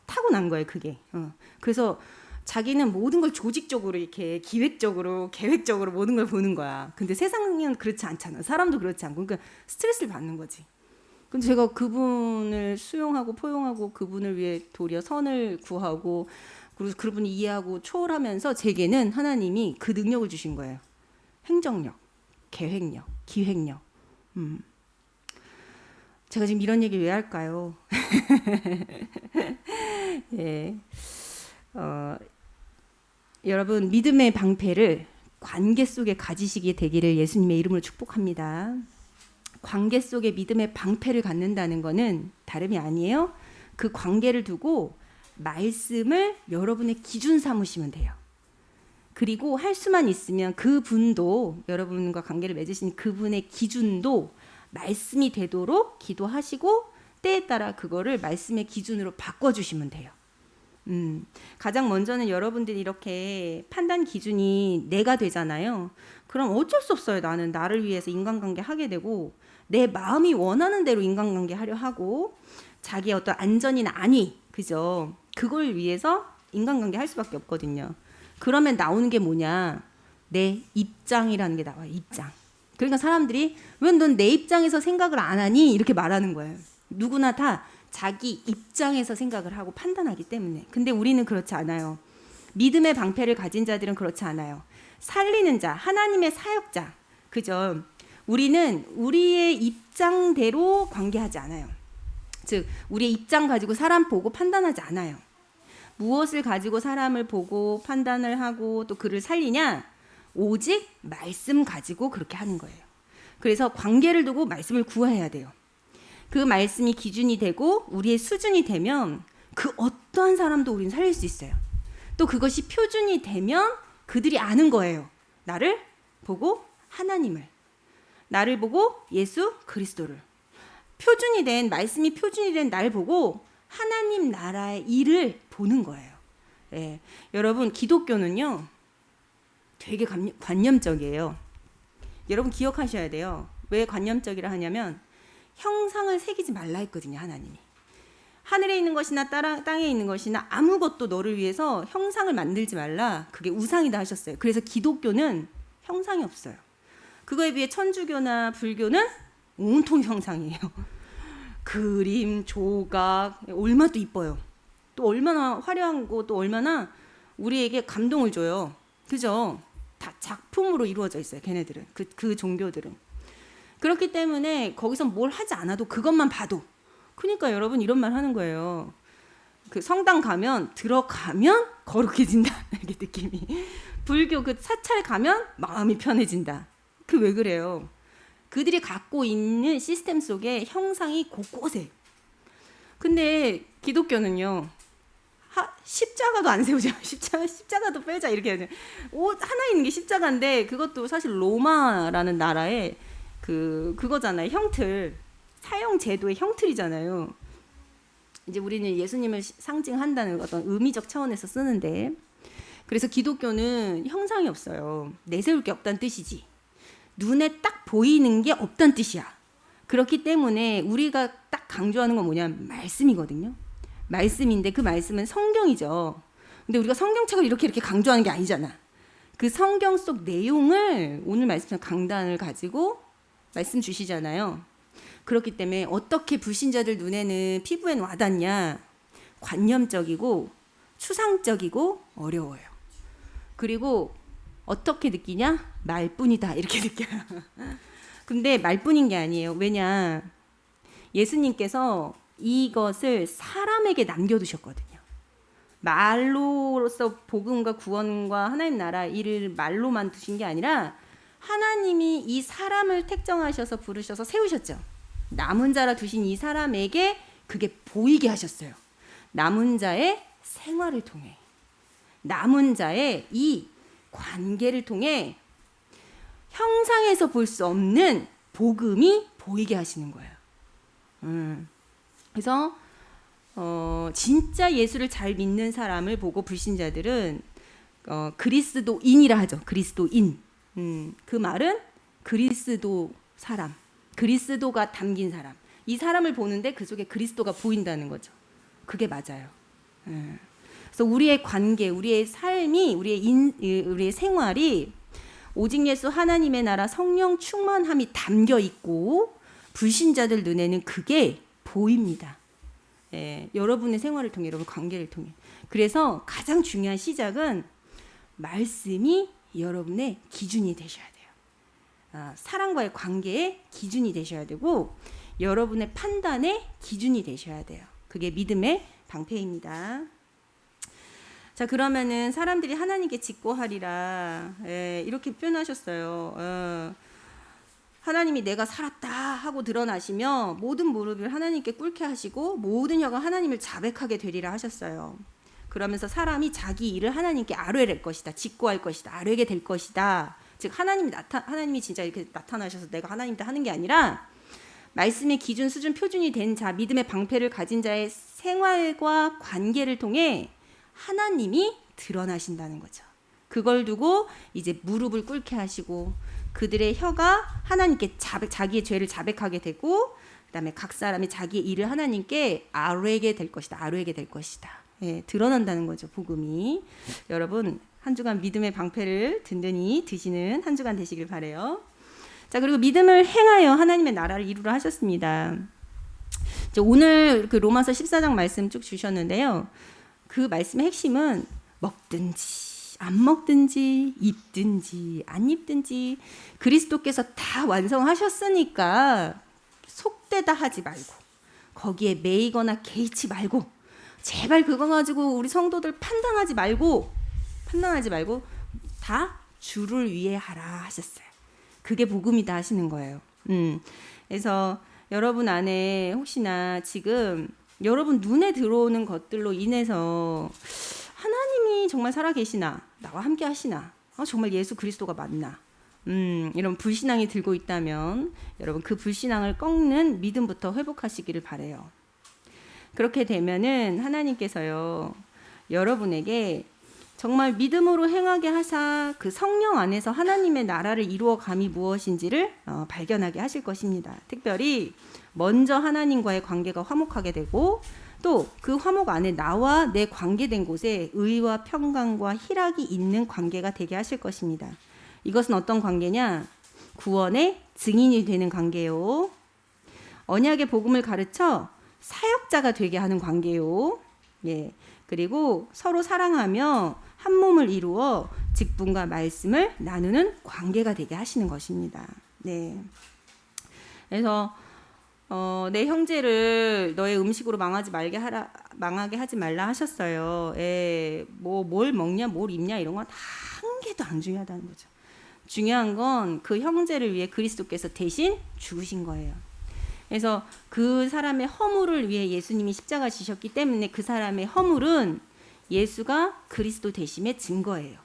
타고난 거예요, 그게. 그래서 자기는 모든 걸 조직적으로 이렇게 기획적으로 계획적으로 모든 걸 보는 거야. 근데 세상은 그렇지 않잖아. 사람도 그렇지 않고. 그러니까 스트레스를 받는 거지. 근데 제가 그분을 수용하고 포용하고 그분을 위해 도리어 선을 구하고 그리고 그분이 이해하고 초월하면서 제게는 하나님이 그 능력을 주신 거예요. 행정력, 계획력, 기획력. 제가 지금 이런 얘기 왜 할까요? 예. 여러분 믿음의 방패를 관계 속에 가지시게 되기를 예수님의 이름으로 축복합니다. 관계 속에 믿음의 방패를 갖는다는 것은 다름이 아니에요. 그 관계를 두고 말씀을 여러분의 기준 삼으시면 돼요. 그리고 할 수만 있으면 그분도 여러분과 관계를 맺으신 그분의 기준도 말씀이 되도록 기도하시고 때에 따라 그거를 말씀의 기준으로 바꿔주시면 돼요. 가장 먼저는 여러분들이 이렇게 판단 기준이 내가 되잖아요. 그럼 어쩔 수 없어요. 나는 나를 위해서 인간관계 하게 되고 내 마음이 원하는 대로 인간관계 하려 하고 자기의 어떤 안전이나 안위, 그죠? 그걸 위해서 인간관계 할 수밖에 없거든요. 그러면 나오는 게 뭐냐? 내 입장이라는 게 나와요. 입장. 그러니까 사람들이 왜 넌 내 입장에서 생각을 안 하니? 이렇게 말하는 거예요. 누구나 다 자기 입장에서 생각을 하고 판단하기 때문에. 근데 우리는 그렇지 않아요. 믿음의 방패를 가진 자들은 그렇지 않아요. 살리는 자, 하나님의 사역자. 그죠? 우리는 우리의 입장대로 관계하지 않아요. 즉, 우리의 입장 가지고 사람 보고 판단하지 않아요. 무엇을 가지고 사람을 보고 판단을 하고 또 그를 살리냐? 오직 말씀 가지고 그렇게 하는 거예요. 그래서 관계를 두고 말씀을 구해야 돼요. 그 말씀이 기준이 되고 우리의 수준이 되면 그 어떠한 사람도 우리는 살릴 수 있어요. 또 그것이 표준이 되면 그들이 아는 거예요. 나를 보고 하나님을, 나를 보고 예수 그리스도를. 표준이 된 말씀이 표준이 된 날 보고 하나님 나라의 일을 보는 거예요. 예. 여러분 기독교는요 되게 관념적이에요. 여러분 기억하셔야 돼요. 왜 관념적이라 하냐면 형상을 새기지 말라 했거든요. 하나님이. 하늘에 있는 것이나 땅에 있는 것이나 아무것도 너를 위해서 형상을 만들지 말라. 그게 우상이다 하셨어요. 그래서 기독교는 형상이 없어요. 그거에 비해 천주교나 불교는 온통 형상이에요. 그림, 조각, 얼마나 또 이뻐요. 또 얼마나 화려한 거, 또 얼마나 우리에게 감동을 줘요. 그죠? 다 작품으로 이루어져 있어요. 걔네들은. 그 종교들은. 그렇기 때문에 거기서 뭘 하지 않아도 그것만 봐도. 그러니까 여러분 이런 말 하는 거예요. 그 성당 가면 들어가면 거룩해진다. 이렇게 느낌이. 불교 그 사찰 가면 마음이 편해진다. 그 왜 그래요? 그들이 갖고 있는 시스템 속에 형상이 곳곳에. 근데 기독교는요. 십자가도 안 세우자. 십자가도 빼자 이렇게 하죠. 옷 하나 있는 게 십자가인데 그것도 사실 로마라는 나라의 그거잖아요. 형틀. 사형 제도의 형틀이잖아요. 이제 우리는 예수님을 상징한다는 어떤 의미적 차원에서 쓰는데 그래서 기독교는 형상이 없어요. 내세울 게 없다는 뜻이지. 눈에 딱 보이는 게 없다는 뜻이야. 그렇기 때문에 우리가 딱 강조하는 건 뭐냐면 말씀이거든요. 말씀인데 그 말씀은 성경이죠. 근데 우리가 성경책을 이렇게 강조하는 게 아니잖아. 그 성경 속 내용을 오늘 말씀처럼 강단을 가지고 말씀 주시잖아요. 그렇기 때문에 어떻게 불신자들 눈에는 피부엔 와닿냐? 관념적이고 추상적이고 어려워요. 그리고 어떻게 느끼냐? 말뿐이다 이렇게 느껴요. 근데 말뿐인 게 아니에요. 왜냐? 예수님께서 이것을 사람에게 남겨두셨거든요. 말로서 복음과 구원과 하나님 나라 일을 말로만 두신 게 아니라 하나님이 이 사람을 택정하셔서 부르셔서 세우셨죠. 남은 자라 두신 이 사람에게 그게 보이게 하셨어요. 남은 자의 생활을 통해, 남은 자의 이 관계를 통해 형상에서 볼 수 없는 복음이 보이게 하시는 거예요. 그래서 진짜 예수를 잘 믿는 사람을 보고 불신자들은 그리스도인이라 하죠. 그리스도인. 그 말은 그리스도 사람, 그리스도가 담긴 사람, 이 사람을 보는데 그 속에 그리스도가 보인다는 거죠. 그게 맞아요. 예. 그래서 우리의 관계, 우리의 삶이, 우리의 생활이 오직 예수 하나님의 나라 성령 충만함이 담겨 있고 불신자들 눈에는 그게 보입니다. 예, 여러분의 생활을 통해, 여러분 관계를 통해. 그래서 가장 중요한 시작은 말씀이 여러분의 기준이 되셔야 돼요. 사랑과의 관계의 기준이 되셔야 되고 여러분의 판단의 기준이 되셔야 돼요. 그게 믿음의 방패입니다. 자, 그러면은 사람들이 하나님께 직고하리라, 이렇게 표현하셨어요. 하나님이 내가 살았다 하고 드러나시며 모든 무릎을 하나님께 꿇게 하시고 모든 혀가 하나님을 자백하게 되리라 하셨어요. 그러면서 사람이 자기 일을 하나님께 아뢰될 것이다, 직고할 것이다, 아뢰게 될 것이다. 즉 하나님이 진짜 이렇게 나타나셔서 내가 하나님한테 하는 게 아니라 말씀의 기준, 수준, 표준이 된 자, 믿음의 방패를 가진 자의 생활과 관계를 통해 하나님이 드러나신다는 거죠. 그걸 두고 이제 무릎을 꿇게 하시고 그들의 혀가 하나님께 자기의 죄를 자백하게 되고 그다음에 각 사람이 자기의 일을 하나님께 아뢰게 될 것이다. 아뢰게 될 것이다. 예, 드러난다는 거죠. 복음이. 여러분 한 주간 믿음의 방패를 든든히 드시는 한 주간 되시길 바라요. 자, 그리고 믿음을 행하여 하나님의 나라를 이루라 하셨습니다. 이제 오늘 그 로마서 14장 말씀 쭉 주셨는데요. 그 말씀의 핵심은 먹든지 안 먹든지 입든지 안 입든지 그리스도께서 다 완성하셨으니까 속되다 하지 말고 거기에 매이거나 개의치 말고 제발 그거 가지고 우리 성도들 판단하지 말고 다 주를 위해 하라 하셨어요. 그게 복음이다 하시는 거예요. 그래서 여러분 안에 혹시나 지금 여러분 눈에 들어오는 것들로 인해서 하나님이 정말 살아계시나, 나와 함께 하시나, 정말 예수 그리스도가 맞나, 이런 불신앙이 들고 있다면 여러분 그 불신앙을 꺾는 믿음부터 회복하시기를 바라요. 그렇게 되면은 하나님께서요 여러분에게 정말 믿음으로 행하게 하사 그 성령 안에서 하나님의 나라를 이루어감이 무엇인지를 발견하게 하실 것입니다. 특별히 먼저 하나님과의 관계가 화목하게 되고 또 그 화목 안에 나와 내 관계된 곳에 의와 평강과 희락이 있는 관계가 되게 하실 것입니다. 이것은 어떤 관계냐? 구원의 증인이 되는 관계요. 언약의 복음을 가르쳐 사역자가 되게 하는 관계요. 예. 그리고 서로 사랑하며 한 몸을 이루어 직분과 말씀을 나누는 관계가 되게 하시는 것입니다. 네. 그래서 내 형제를 너의 음식으로 망하게 하지 말라 하셨어요. 예. 뭘 먹냐, 뭘 입냐 이런 건 한 개도 안 중요하다는 거죠. 중요한 건 그 형제를 위해 그리스도께서 대신 죽으신 거예요. 그래서 그 사람의 허물을 위해 예수님이 십자가 지셨기 때문에 그 사람의 허물은 예수가 그리스도 되심의 증거예요.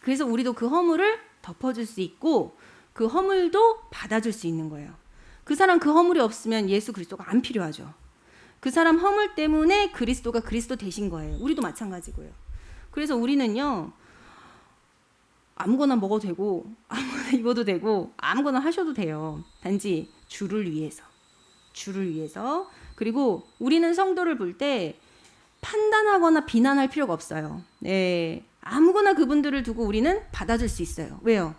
그래서 우리도 그 허물을 덮어줄 수 있고 그 허물도 받아줄 수 있는 거예요. 그 사람 그 허물이 없으면 예수 그리스도가 안 필요하죠. 그 사람 허물 때문에 그리스도가 그리스도 되신 거예요. 우리도 마찬가지고요. 그래서 우리는요 아무거나 먹어도 되고 아무거나 입어도 되고 아무거나 하셔도 돼요. 단지 주를 위해서. 그리고 우리는 성도를 볼 때 판단하거나 비난할 필요가 없어요. 네, 아무거나 그분들을 두고 우리는 받아줄 수 있어요. 왜요?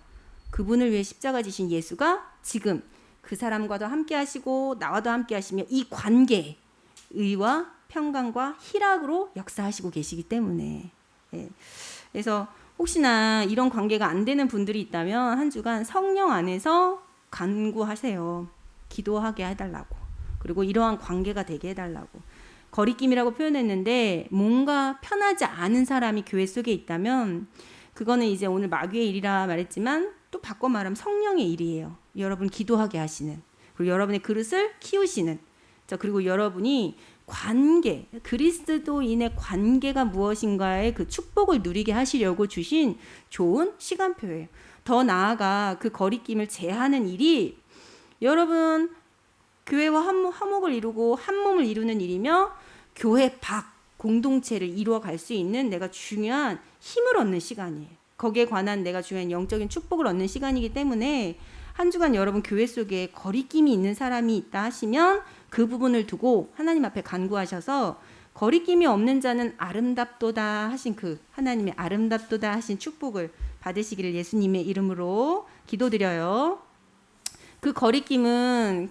그분을 위해 십자가 지신 예수가 지금 그 사람과도 함께 하시고 나와도 함께 하시며 이 관계, 의와 평강과 희락으로 역사하시고 계시기 때문에. 네. 그래서 혹시나 이런 관계가 안 되는 분들이 있다면 한 주간 성령 안에서 간구하세요. 기도하게 해달라고. 그리고 이러한 관계가 되게 해달라고. 거리낌이라고 표현했는데 뭔가 편하지 않은 사람이 교회 속에 있다면 그거는 이제 오늘 마귀의 일이라 말했지만 또 바꿔 말하면 성령의 일이에요. 여러분 기도하게 하시는, 그리고 여러분의 그릇을 키우시는, 그리고 여러분이 관계, 그리스도인의 관계가 무엇인가의 그 축복을 누리게 하시려고 주신 좋은 시간표예요. 더 나아가 그 거리낌을 제하는 일이 여러분 교회와 화목을 이루고 한 몸을 이루는 일이며 교회 밖 공동체를 이루어 갈 수 있는 내가 중요한 힘을 얻는 시간이에요. 거기에 관한 내가 중요한 영적인 축복을 얻는 시간이기 때문에 한 주간 여러분 교회 속에 거리낌이 있는 사람이 있다 하시면 그 부분을 두고 하나님 앞에 간구하셔서 거리낌이 없는 자는 아름답도다 하신 그 하나님의 아름답도다 하신 축복을 받으시기를 예수님의 이름으로 기도드려요. 그 거리낌은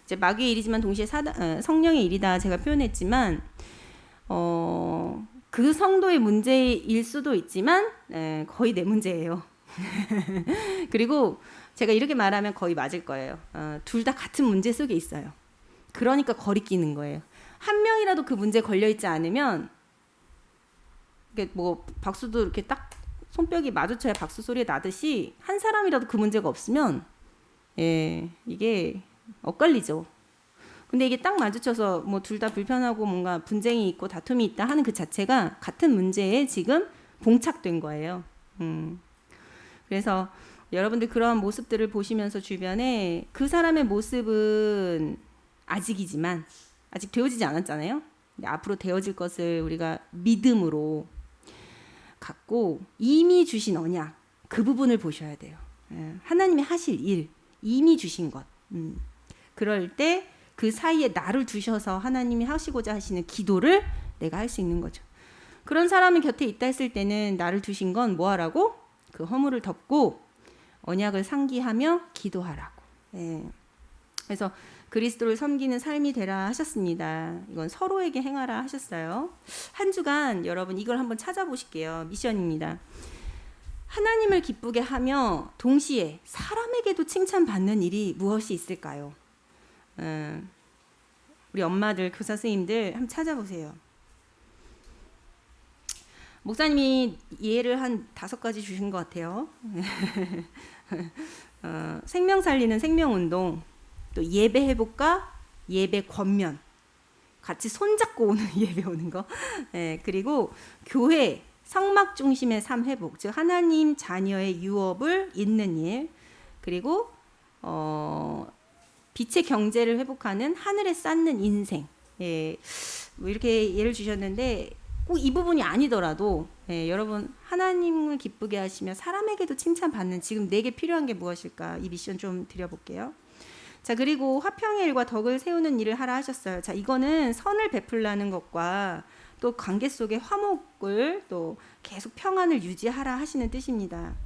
이제 마귀의 일이지만 동시에 성령의 일이다 제가 표현했지만 그 성도의 문제일 수도 있지만 거의 내 문제예요. 그리고 제가 이렇게 말하면 거의 맞을 거예요. 둘 다 같은 문제 속에 있어요. 그러니까 거리끼는 거예요. 한 명이라도 그 문제에 걸려있지 않으면 이게 뭐 박수도 이렇게 딱 손뼉이 마주쳐야 박수 소리가 나듯이 한 사람이라도 그 문제가 없으면 이게 엇갈리죠. 근데 이게 딱 마주쳐서 뭐 둘 다 불편하고 뭔가 분쟁이 있고 다툼이 있다 하는 그 자체가 같은 문제에 지금 봉착된 거예요. 그래서 여러분들 그런 모습들을 보시면서 주변에 그 사람의 모습은 아직이지만 아직 되어지지 않았잖아요. 앞으로 되어질 것을 우리가 믿음으로 갖고 이미 주신 언약 그 부분을 보셔야 돼요. 하나님이 하실 일 이미 주신 것. 그럴 때 그 사이에 나를 두셔서 하나님이 하시고자 하시는 기도를 내가 할 수 있는 거죠. 그런 사람이 곁에 있다 했을 때는 나를 두신 건 뭐 하라고? 그 허물을 덮고 언약을 상기하며 기도하라고. 그래서 그리스도를 섬기는 삶이 되라 하셨습니다. 이건 서로에게 행하라 하셨어요. 한 주간 여러분 이걸 한번 찾아보실게요. 미션입니다. 하나님을 기쁘게 하며 동시에 사람에게도 칭찬받는 일이 무엇이 있을까요? 우리 엄마들, 교사 선생님들 한번 찾아보세요. 목사님이 예를 한 5가지 주신 것 같아요. 생명 살리는 생명운동, 또 예배 회복과 예배 권면, 같이 손잡고 오는 예배 오는 거, 그리고 교회 성막 중심의 삶 회복, 즉 하나님 자녀의 유업을 잇는 일, 그리고 빛의 경제를 회복하는 하늘에 쌓는 인생. 뭐 이렇게 예를 주셨는데 꼭 이 부분이 아니더라도 여러분 하나님을 기쁘게 하시며 사람에게도 칭찬받는 지금 내게 필요한 게 무엇일까? 이 미션 좀 드려볼게요. 자, 그리고 화평의 일과 덕을 세우는 일을 하라 하셨어요. 자, 이거는 선을 베풀라는 것과 또 관계 속의 화목을 또 계속 평안을 유지하라 하시는 뜻입니다.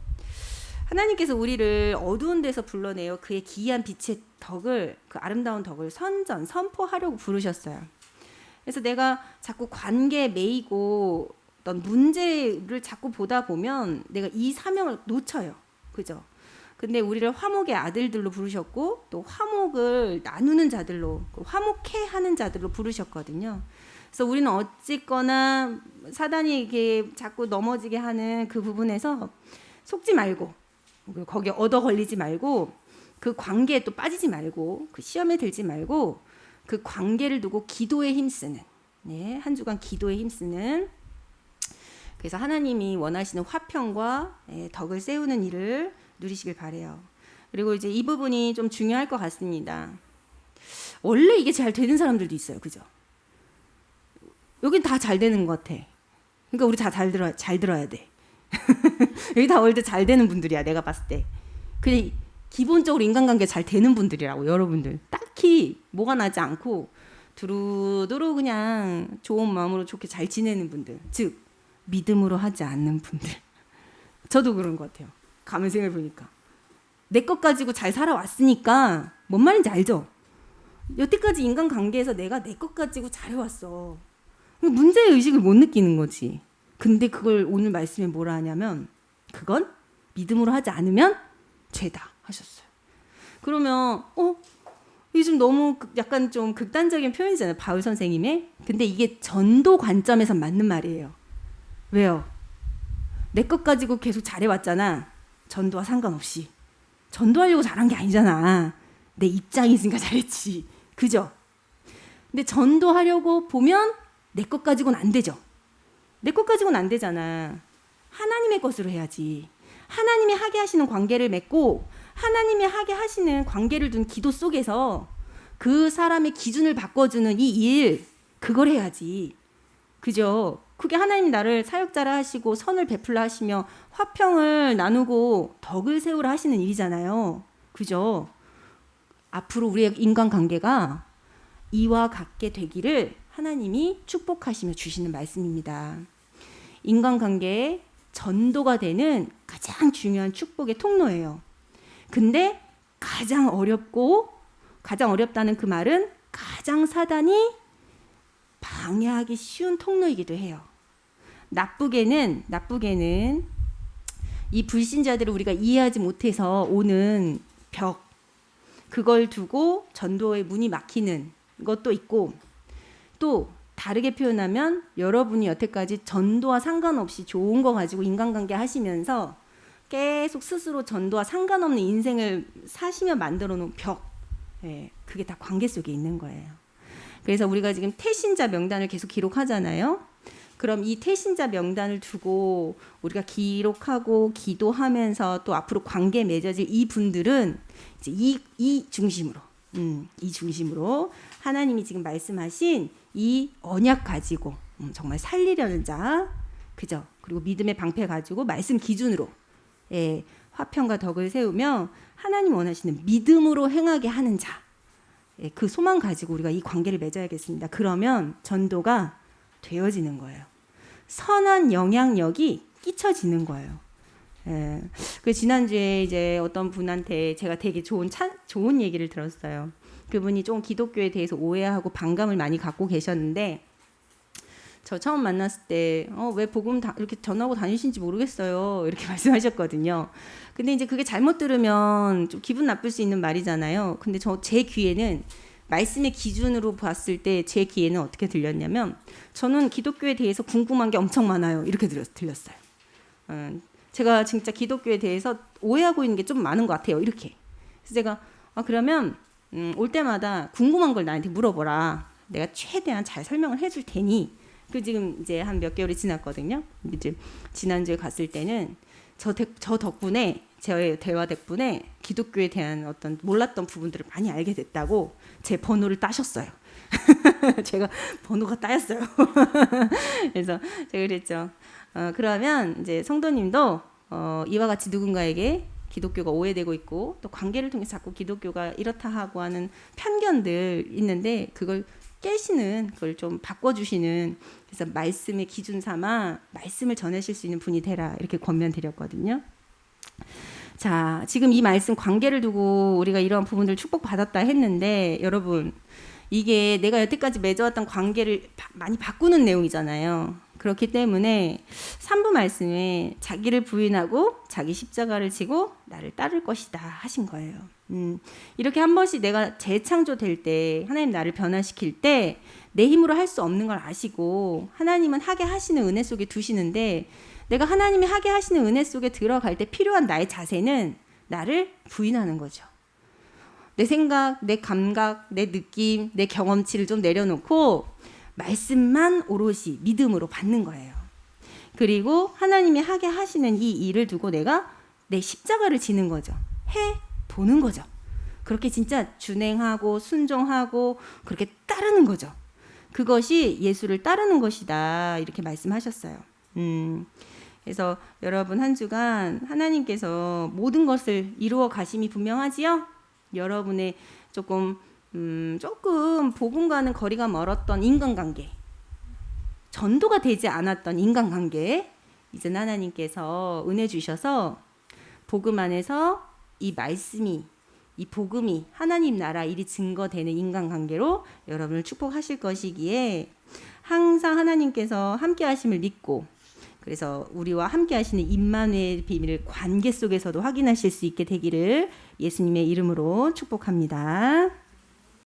하나님께서 우리를 어두운 데서 불러내어 그의 기이한 빛의 덕을, 그 아름다운 덕을 선포하려고 부르셨어요. 그래서 내가 자꾸 관계에 매이고 어떤 문제를 자꾸 보다 보면 내가 이 사명을 놓쳐요. 그죠? 근데 우리를 화목의 아들들로 부르셨고 또 화목을 나누는 자들로, 화목해 하는 자들로 부르셨거든요. 그래서 우리는 어쨌거나 사단이 이렇게 자꾸 넘어지게 하는 그 부분에서 속지 말고 거기에 얻어 걸리지 말고 그 관계에 또 빠지지 말고 그 시험에 들지 말고 그 관계를 두고 기도에 힘쓰는, 한 주간 기도에 힘쓰는, 그래서 하나님이 원하시는 화평과 덕을 세우는 일을 누리시길 바래요. 그리고 이제 이 부분이 좀 중요할 것 같습니다. 원래 이게 잘 되는 사람들도 있어요. 그죠? 여긴 다 잘 되는 것 같아. 그러니까 우리 다 잘 들어야 돼. 여기 다 원래 잘 되는 분들이야. 내가 봤을 때. 그냥 기본적으로 인간관계 잘 되는 분들이라고. 여러분들 딱히 뭐가 나지 않고 두루두루 그냥 좋은 마음으로 좋게 잘 지내는 분들, 즉 믿음으로 하지 않는 분들. 저도 그런 것 같아요. 가면 생각해 보니까 내 것 가지고 잘 살아왔으니까 뭔 말인지 알죠? 여태까지 인간관계에서 내가 내 것 가지고 잘해왔어. 문제의식을 못 느끼는 거지. 근데 그걸 오늘 말씀에 뭐라 하냐면 그건 믿음으로 하지 않으면 죄다 하셨어요. 그러면 요즘 너무 약간 좀 극단적인 표현이잖아요. 바울 선생님의. 근데 이게 전도 관점에서 맞는 말이에요. 왜요? 내 것 가지고 계속 잘해왔잖아. 전도와 상관없이. 전도하려고 잘한 게 아니잖아. 내 입장이 있으니까 잘했지. 그죠? 근데 전도하려고 보면 내 것 가지고는 안 되죠. 내 것 가지고는 안 되잖아. 하나님의 것으로 해야지. 하나님이 하게 하시는 관계를 맺고 하나님이 하게 하시는 관계를 둔 기도 속에서 그 사람의 기준을 바꿔주는 이 일, 그걸 해야지. 그죠? 그게 하나님이 나를 사역자라 하시고 선을 베풀라 하시며 화평을 나누고 덕을 세우라 하시는 일이잖아요. 그죠? 앞으로 우리의 인간관계가 이와 같게 되기를 하나님이 축복하시며 주시는 말씀입니다. 인간관계의 전도가 되는 가장 중요한 축복의 통로예요. 근데 가장 어렵다는 그 말은 가장 사단이 방해하기 쉬운 통로이기도 해요. 나쁘게는 이 불신자들을 우리가 이해하지 못해서 오는 벽, 그걸 두고 전도의 문이 막히는 것도 있고, 또 다르게 표현하면 여러분이 여태까지 전도와 상관없이 좋은 거 가지고 인간관계 하시면서 계속 스스로 전도와 상관없는 인생을 사시며 만들어 놓은 벽, 그게 다 관계 속에 있는 거예요. 그래서 우리가 지금 태신자 명단을 계속 기록하잖아요. 그럼 이 태신자 명단을 두고 우리가 기록하고 기도하면서 또 앞으로 관계 맺어질 이 분들은 이제 이 중심으로 하나님이 지금 말씀하신 이 언약 가지고 정말 살리려는 자, 그죠? 그리고 믿음의 방패 가지고 말씀 기준으로 화평과 덕을 세우며 하나님 원하시는 믿음으로 행하게 하는 자, 그 소망 가지고 우리가 이 관계를 맺어야겠습니다. 그러면 전도가 되어지는 거예요. 선한 영향력이 끼쳐지는 거예요. 그 지난주에 이제 어떤 분한테 제가 되게 좋은 얘기를 들었어요. 그분이 좀 기독교에 대해서 오해하고 반감을 많이 갖고 계셨는데, 저 처음 만났을 때 왜 복음 이렇게 전하고 다니신지 모르겠어요, 이렇게 말씀하셨거든요. 근데 이제 그게 잘못 들으면 좀 기분 나쁠 수 있는 말이잖아요. 근데 제 귀에는, 말씀의 기준으로 봤을 때 제 귀에는 어떻게 들렸냐면, 저는 기독교에 대해서 궁금한 게 엄청 많아요, 이렇게 들렸어요. 제가 진짜 기독교에 대해서 오해하고 있는 게 좀 많은 것 같아요, 이렇게. 그래서 제가 그러면 올 때마다 궁금한 걸 나한테 물어보라, 내가 최대한 잘 설명을 해줄 테니. 그 지금 이제 한 몇 개월이 지났거든요. 이제 지난주에 갔을 때는 저 덕분에, 저의 대화 덕분에 기독교에 대한 어떤 몰랐던 부분들을 많이 알게 됐다고 제 번호를 따셨어요. 제가 번호가 따였어요. 그래서 제가 그랬죠. 그러면 이제 성도님도 이와 같이 누군가에게 기독교가 오해되고 있고, 또 관계를 통해서 자꾸 기독교가 이렇다 하고 하는 편견들 있는데, 그걸 깨시는, 그걸 좀 바꿔주시는, 그래서 말씀의 기준 삼아 말씀을 전하실 수 있는 분이 되라, 이렇게 권면드렸거든요. 자, 지금 이 말씀 관계를 두고 우리가 이러한 부분들 축복받았다 했는데, 여러분, 이게 내가 여태까지 맺어왔던 관계를 많이 바꾸는 내용이잖아요. 그렇기 때문에 3부 말씀에 자기를 부인하고 자기 십자가를 지고 나를 따를 것이다 하신 거예요. 이렇게 한 번씩 내가 재창조될 때, 하나님 나를 변화시킬 때 내 힘으로 할 수 없는 걸 아시고 하나님은 하게 하시는 은혜 속에 두시는데, 내가 하나님이 하게 하시는 은혜 속에 들어갈 때 필요한 나의 자세는 나를 부인하는 거죠. 내 생각, 내 감각, 내 느낌, 내 경험치를 좀 내려놓고 말씀만 오롯이 믿음으로 받는 거예요. 그리고 하나님이 하게 하시는 이 일을 두고 내가 내 십자가를 지는 거죠. 해보는 거죠. 그렇게 진짜 준행하고 순종하고 그렇게 따르는 거죠. 그것이 예수를 따르는 것이다, 이렇게 말씀하셨어요. 그래서 여러분 한 주간 하나님께서 모든 것을 이루어 가심이 분명하지요? 여러분의 조금 복음과는 거리가 멀었던 인간관계, 전도가 되지 않았던 인간관계, 이제 하나님께서 은혜 주셔서 복음 안에서 이 말씀이, 이 복음이 하나님 나라 일이 증거되는 인간관계로 여러분을 축복하실 것이기에 항상 하나님께서 함께 하심을 믿고, 그래서 우리와 함께 하시는 임마누엘의 비밀을 관계 속에서도 확인하실 수 있게 되기를 예수님의 이름으로 축복합니다.